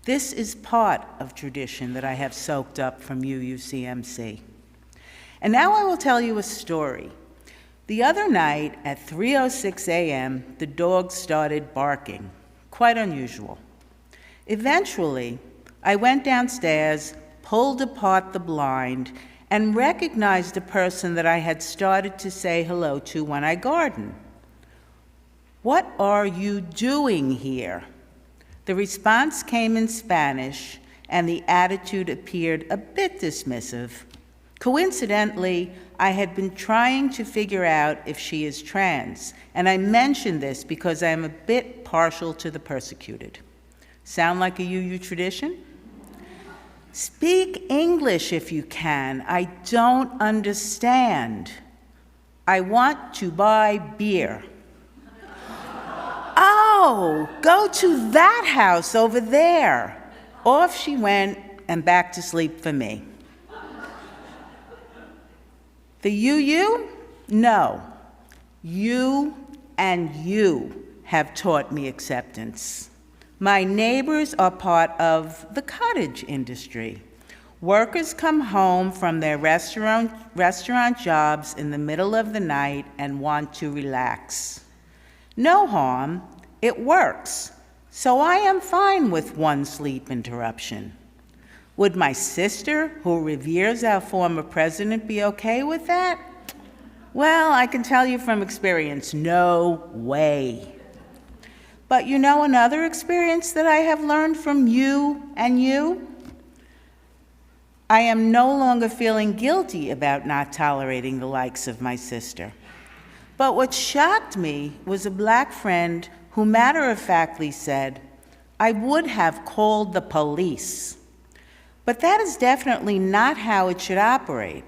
This is part of tradition that I have soaked up from UUCMC. And now I will tell you a story. The other night at 3:06 a.m., the dog started barking. Quite unusual. Eventually, I went downstairs, pulled apart the blind, and recognized the person that I had started to say hello to when I garden. "What are you doing here?" The response came in Spanish, and the attitude appeared a bit dismissive. Coincidentally, I had been trying to figure out if she is trans, and I mention this because I am a bit partial to the persecuted. Sound like a UU tradition? Speak English if you can. I don't understand. I want to buy beer. Oh, go to that house over there. Off she went and back to sleep for me. The UU? No. You and you have taught me acceptance. My neighbors are part of the cottage industry. Workers come home from their restaurant jobs in the middle of the night and want to relax. No harm, it works. So I am fine with one sleep interruption. Would my sister, who reveres our former president, be okay with that? Well, I can tell you from experience, no way. But you know another experience that I have learned from you and you? I am no longer feeling guilty about not tolerating the likes of my sister. But what shocked me was a black friend who matter-of-factly said, "I would have called the police." But that is definitely not how it should operate.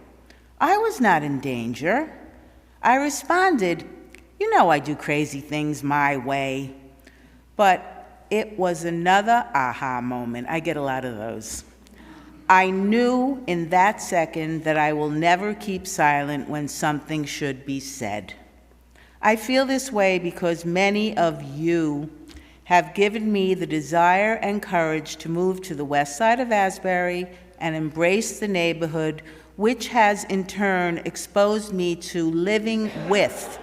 I was not in danger. I responded, "You know I do crazy things my way." But it was another aha moment. I get a lot of those. I knew in that second that I will never keep silent when something should be said. I feel this way because many of you have given me the desire and courage to move to the west side of Asbury and embrace the neighborhood, which has in turn exposed me to living with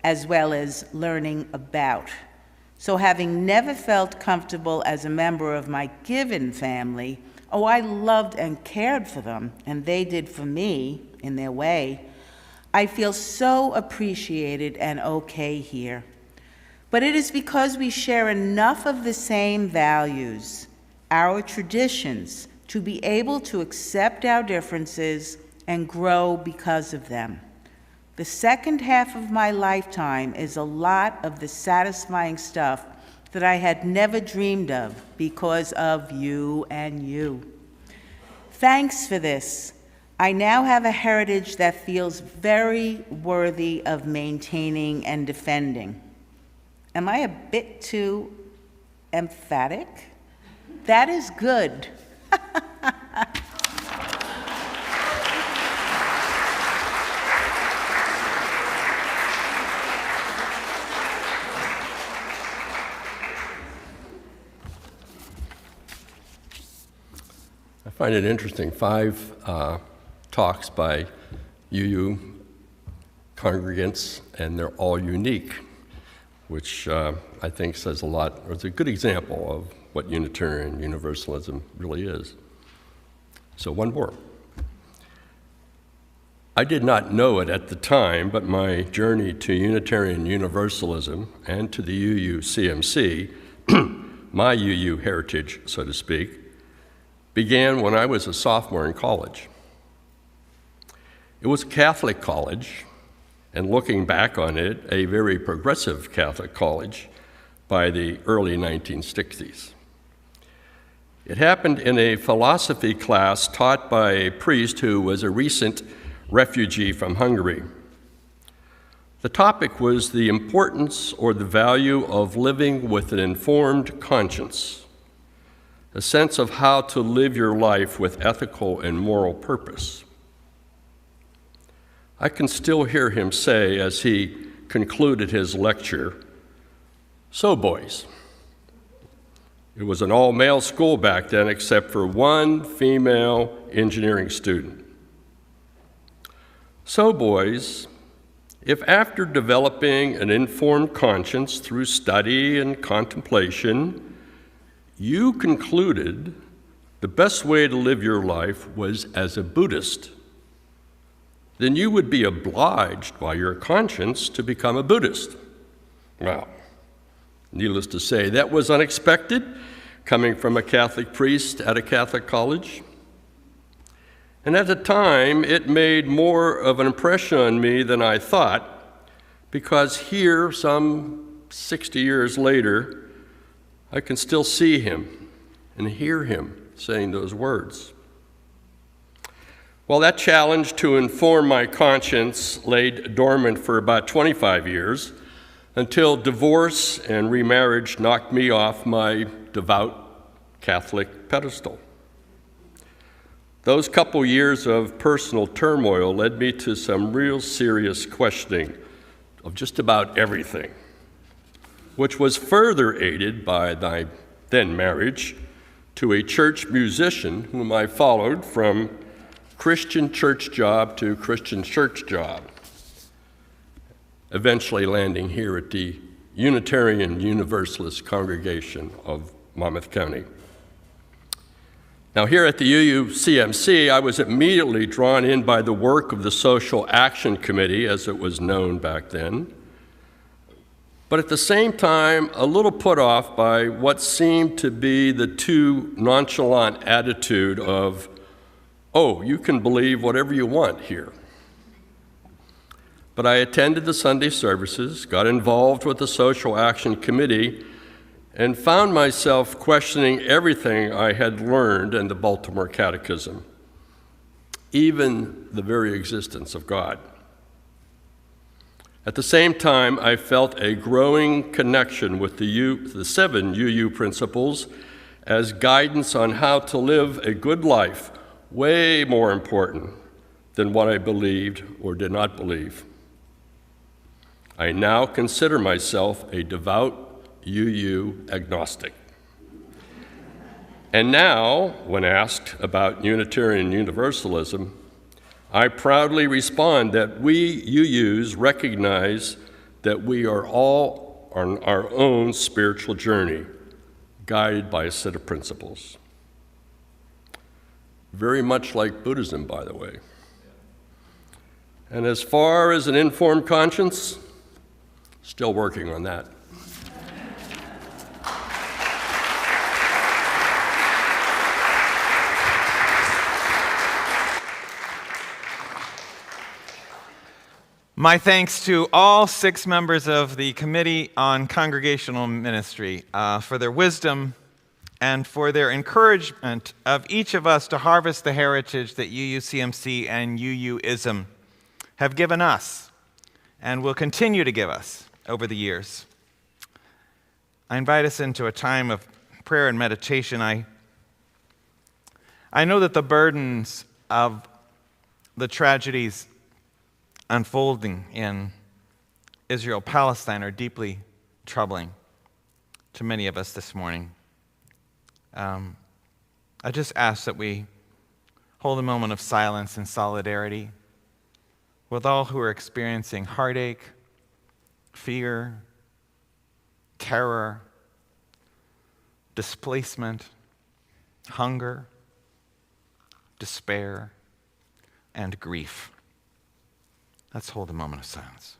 as well as learning about. So having never felt comfortable as a member of my given family, oh, I loved and cared for them, and they did for me in their way, I feel so appreciated and okay here. But it is because we share enough of the same values, our traditions, to be able to accept our differences and grow because of them. The second half of my lifetime is a lot of the satisfying stuff that I had never dreamed of because of you and you. Thanks for this. I now have a heritage that feels very worthy of maintaining and defending. Am I a bit too emphatic? That is good. I find it interesting, 5 talks by UU congregants, and they're all unique, which I think says a lot, or it's a good example of what Unitarian Universalism really is. So one more. I did not know it at the time, but my journey to Unitarian Universalism and to the UUCMC, my UU heritage, so to speak, began when I was a sophomore in college. It was a Catholic college, and looking back on it, a very progressive Catholic college by the early 1960s. It happened in a philosophy class taught by a priest who was a recent refugee from Hungary. The topic was the importance or the value of living with an informed conscience, a sense of how to live your life with ethical and moral purpose. I can still hear him say as he concluded his lecture, "So boys," it was an all-male school back then except for one female engineering student. "So boys, if after developing an informed conscience through study and contemplation, you concluded the best way to live your life was as a Buddhist, then you would be obliged by your conscience to become a Buddhist." Well, needless to say, that was unexpected, coming from a Catholic priest at a Catholic college. And at the time, it made more of an impression on me than I thought, because here, some 60 years later, I can still see him and hear him saying those words. Well, that challenge to inform my conscience laid dormant for about 25 years until divorce and remarriage knocked me off my devout Catholic pedestal. Those couple years of personal turmoil led me to some real serious questioning of just about everything, which was further aided by my then marriage to a church musician whom I followed from Christian church job to Christian church job, eventually landing here at the Unitarian Universalist congregation of Monmouth County. Now, here at the UUCMC, I was immediately drawn in by the work of the Social Action Committee, as it was known back then, but at the same time, a little put off by what seemed to be the too nonchalant attitude of, "Oh, you can believe whatever you want here." But I attended the Sunday services, got involved with the Social Action Committee, and found myself questioning everything I had learned in the Baltimore Catechism, even the very existence of God. At the same time, I felt a growing connection with the 7 UU principles as guidance on how to live a good life way more important than what I believed or did not believe. I now consider myself a devout UU agnostic. And now, when asked about Unitarian Universalism, I proudly respond that we UUs recognize that we are all on our own spiritual journey, guided by a set of principles. Very much like Buddhism, by the way. And as far as an informed conscience, still working on that. My thanks to all 6 members of the Committee on Congregational Ministry for their wisdom and for their encouragement of each of us to harvest the heritage that UUCMC and UUism have given us and will continue to give us over the years. I invite us into a time of prayer and meditation. I know that the burdens of the tragedies unfolding in Israel-Palestine are deeply troubling to many of us this morning. I just ask that we hold a moment of silence and solidarity with all who are experiencing heartache, fear, terror, displacement, hunger, despair, and grief. Let's hold a moment of silence.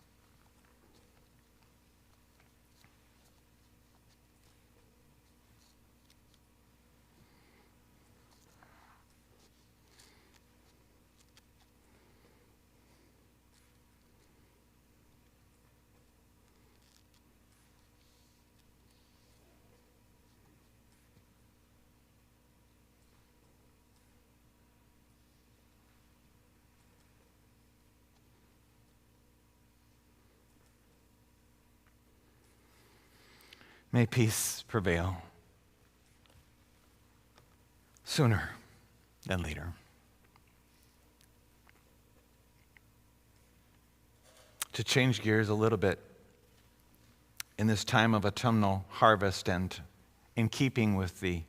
May peace prevail sooner than later. To change gears a little bit, in this time of autumnal harvest and in keeping with the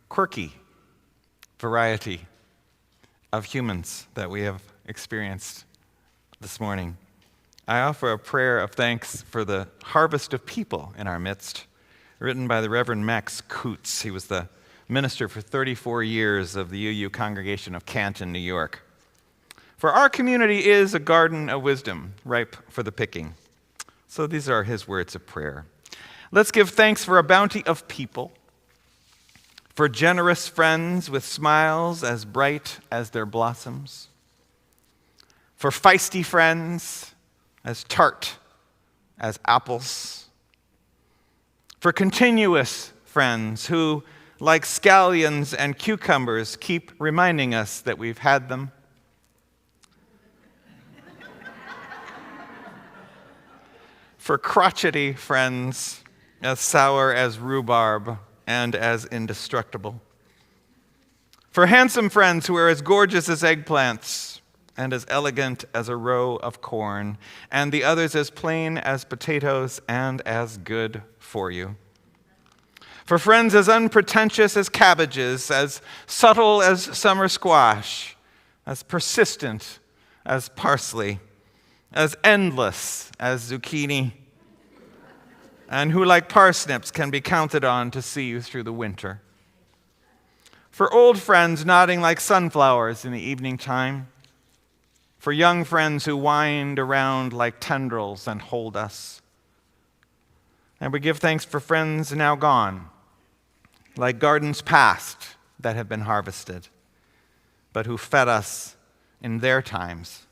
quirky variety of humans that we have experienced this morning, I offer a prayer of thanks for the harvest of people in our midst, written by the Reverend Max Coots. He was the minister for 34 years of the UU congregation of Canton, New York. For our community is a garden of wisdom, ripe for the picking. So these are his words of prayer. Let's give thanks for a bounty of people, for generous friends with smiles as bright as their blossoms, for feisty friends as tart as apples, for continuous friends who, like scallions and cucumbers, keep reminding us that we've had them, for crotchety friends as sour as rhubarb and as indestructible, for handsome friends who are as gorgeous as eggplants and as elegant as a row of corn, and the others as plain as potatoes and as good for you. For friends as unpretentious as cabbages, as subtle as summer squash, as persistent as parsley, as endless as zucchini, and who, like parsnips, can be counted on to see you through the winter. For old friends nodding like sunflowers in the evening time, for young friends who wind around like tendrils and hold us. And we give thanks for friends now gone, like gardens past that have been harvested, but who fed us in their times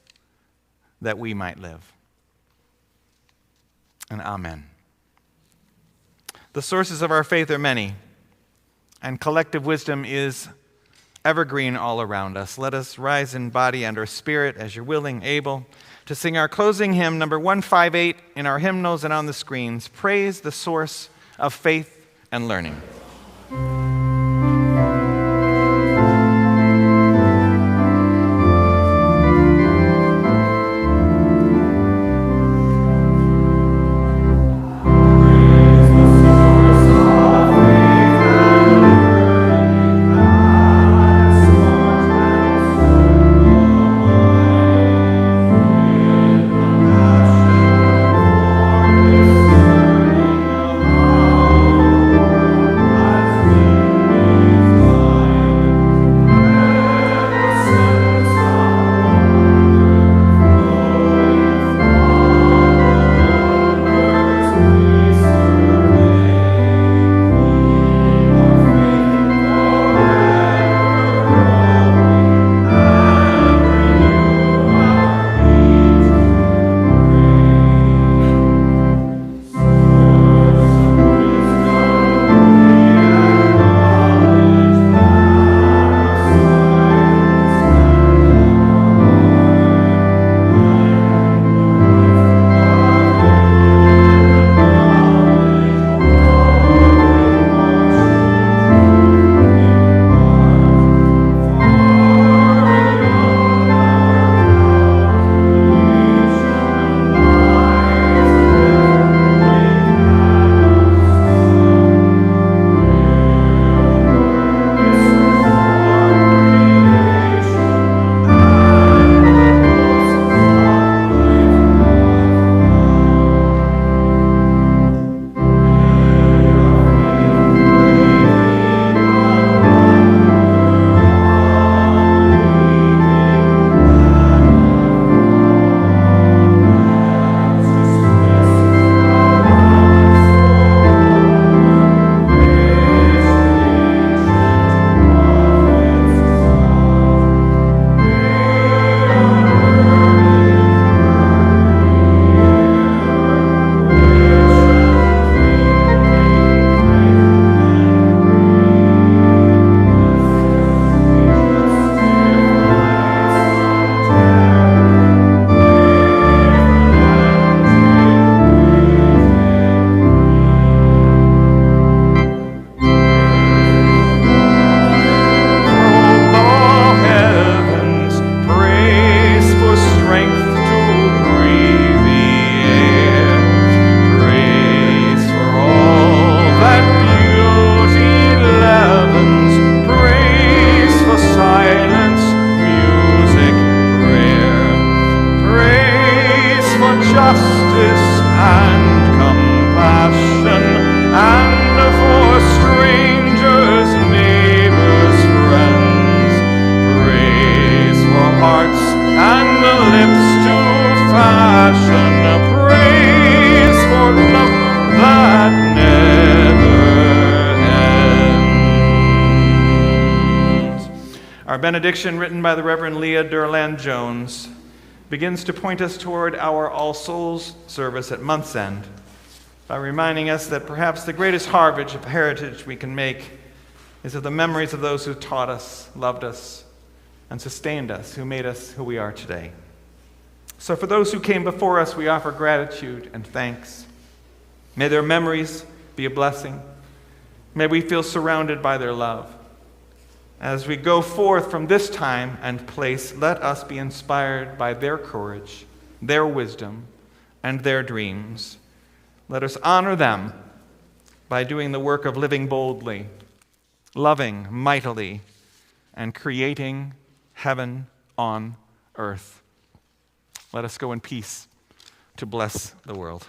that we might live. And amen. The sources of our faith are many, and collective wisdom is evergreen all around us. Let us rise in body and our spirit as you're willing, able, to sing our closing hymn, number 158, in our hymnals and on the screens. Praise the source of faith and learning. benediction written by the Reverend Leah Durland Jones begins to point us toward our All Souls service at month's end by reminding us that perhaps the greatest heritage we can make is of the memories of those who taught us, loved us, and sustained us, who made us who we are today. So for those who came before us, we offer gratitude and thanks. May their memories be a blessing. May we feel surrounded by their love. As we go forth from this time and place, let us be inspired by their courage, their wisdom, and their dreams. Let us honor them by doing the work of living boldly, loving mightily, and creating heaven on earth. Let us go in peace to bless the world.